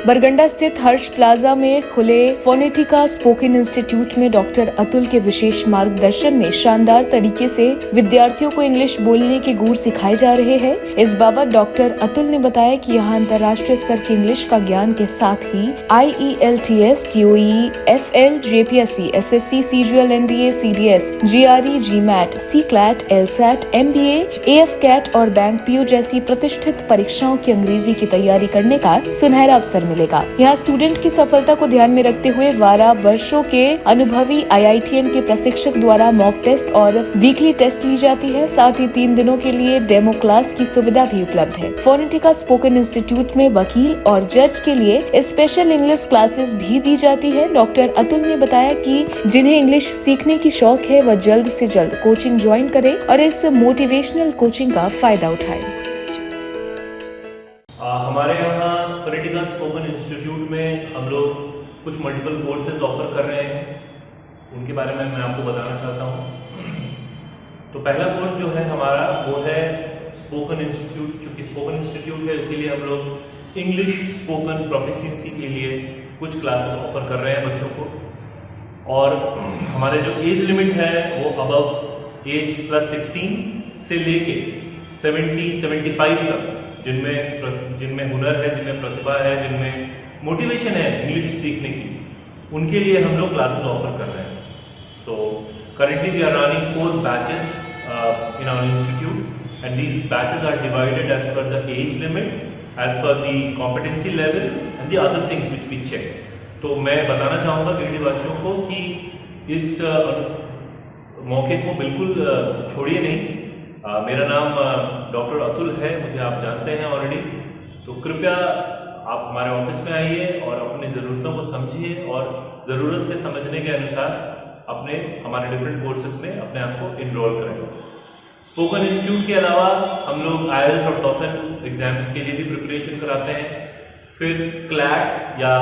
बरगंडा स्थित हर्ष प्लाजा में खुले फोनेटिका स्पोकन इंस्टीट्यूट में डॉक्टर अतुल के विशेष मार्गदर्शन में शानदार तरीके से विद्यार्थियों को इंग्लिश बोलने के गुर सिखाए जा रहे हैं। इस बाबत डॉक्टर अतुल ने बताया कि यहाँ अंतर्राष्ट्रीय स्तर के इंग्लिश का ज्ञान के साथ ही IELTS, TOEE, FL, JPSC, SSC, CGL, NDA, CDS, GRE, GMAT, CCLAT, LSAT, MBA, AFCAT और बैंक PO जैसी प्रतिष्ठित परीक्षाओं की अंग्रेजी की तैयारी करने का सुनहरा अवसर मिलेगा। यहाँ स्टूडेंट की सफलता को ध्यान में रखते हुए 12 वर्षों के अनुभवी IITN के प्रशिक्षक द्वारा मॉक टेस्ट और वीकली टेस्ट ली जाती है। साथ ही 3 दिनों के लिए डेमो क्लास की सुविधा भी उपलब्ध है। फोनेटिका स्पोकन इंस्टीट्यूट में वकील और जज के लिए स्पेशल इंग्लिश क्लासेस भी दी जाती है। डॉक्टर अतुल ने बताया कि जिन्हें इंग्लिश सीखने की शौक है वह जल्द से जल्द कोचिंग ज्वाइन करें और इस मोटिवेशनल कोचिंग का फायदा उठाएं। हमारे यहाँ फोनेटिका स्पोकन इंस्टीट्यूट में हम लोग कुछ मल्टीपल कोर्सेज ऑफर कर रहे हैं, उनके बारे में मैं आपको बताना चाहता हूँ। तो पहला कोर्स जो है हमारा वो है स्पोकन इंस्टीट्यूट। चूँकि स्पोकन इंस्टीट्यूट है इसीलिए हम लोग इंग्लिश स्पोकन प्रोफिशिएंसी के लिए कुछ क्लासेस ऑफर कर रहे हैं बच्चों को। और हमारे जो एज लिमिट है वो अबव एज +16 से लेके 70-75 तक जिनमें हुनर है, जिनमें प्रतिभा है, जिनमें मोटिवेशन है इंग्लिश सीखने की, उनके लिए हम लोग क्लासेस ऑफर कर रहे हैं। सो currently we are running 4 batches in our institute and these batches are divided as per the age limit, as per the competency level and the other things which we check. तो मैं बताना चाहूँगा गिरिडीह वासियों को कि इस मौके को बिल्कुल छोड़िए नहीं। मेरा नाम डॉक्टर अतुल है, मुझे आप जानते हैं ऑलरेडी। तो कृपया आप हमारे ऑफिस में आइए और अपनी ज़रूरतों को समझिए और ज़रूरत के समझने के अनुसार हमारे डिफरेंट कोर्सेज में अपने आप को इनरोल करें। स्पोकन इंस्टीट्यूट के अलावा हम लोग IELTS और TOEFL एग्जाम्स के लिए भी प्रिपरेशन कराते हैं। फिर क्लैट या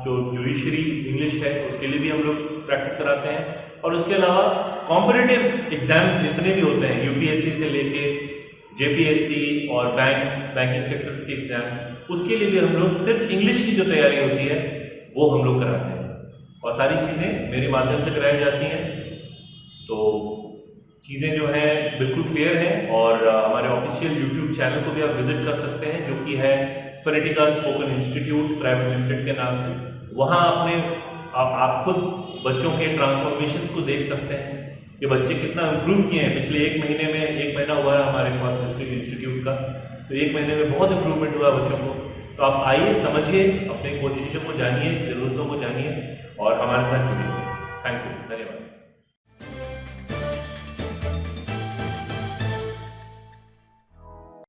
जो जुडिशरी इंग्लिश है उसके लिए भी हम लोग प्रैक्टिस कराते हैं। और उसके अलावा कॉम्पिटिटिव एग्जाम्स जितने भी होते हैं UPSC से लेके JPSC और बैंकिंग सेक्टर्स के एग्जाम, उसके लिए भी हम लोग सिर्फ इंग्लिश की जो तैयारी होती है वो हम लोग कराते हैं और सारी चीज़ें मेरे माध्यम से कराई जाती हैं। तो चीज़ें जो हैं बिल्कुल क्लियर हैं और हमारे ऑफिशियल YouTube चैनल को भी आप विजिट कर सकते हैं जो कि है फोनेटिका स्पोकन इंस्टीट्यूट प्राइवेट लिमिटेड के नाम से। वहाँ आप खुद बच्चों के ट्रांसफॉर्मेशंस को देख सकते हैं कि बच्चे कितना इम्प्रूव किए हैं। पिछले 1 महीना हुआ है हमारे इंस्टीट्यूट का, तो 1 महीने में बहुत इम्प्रूवमेंट हुआ बच्चों को। तो आप आइए, समझिए, अपनी कोशिशों को जानिए, ज़रूरतों को जानिए और हमारे साथ जुड़िए। थैंक यू, धन्यवाद।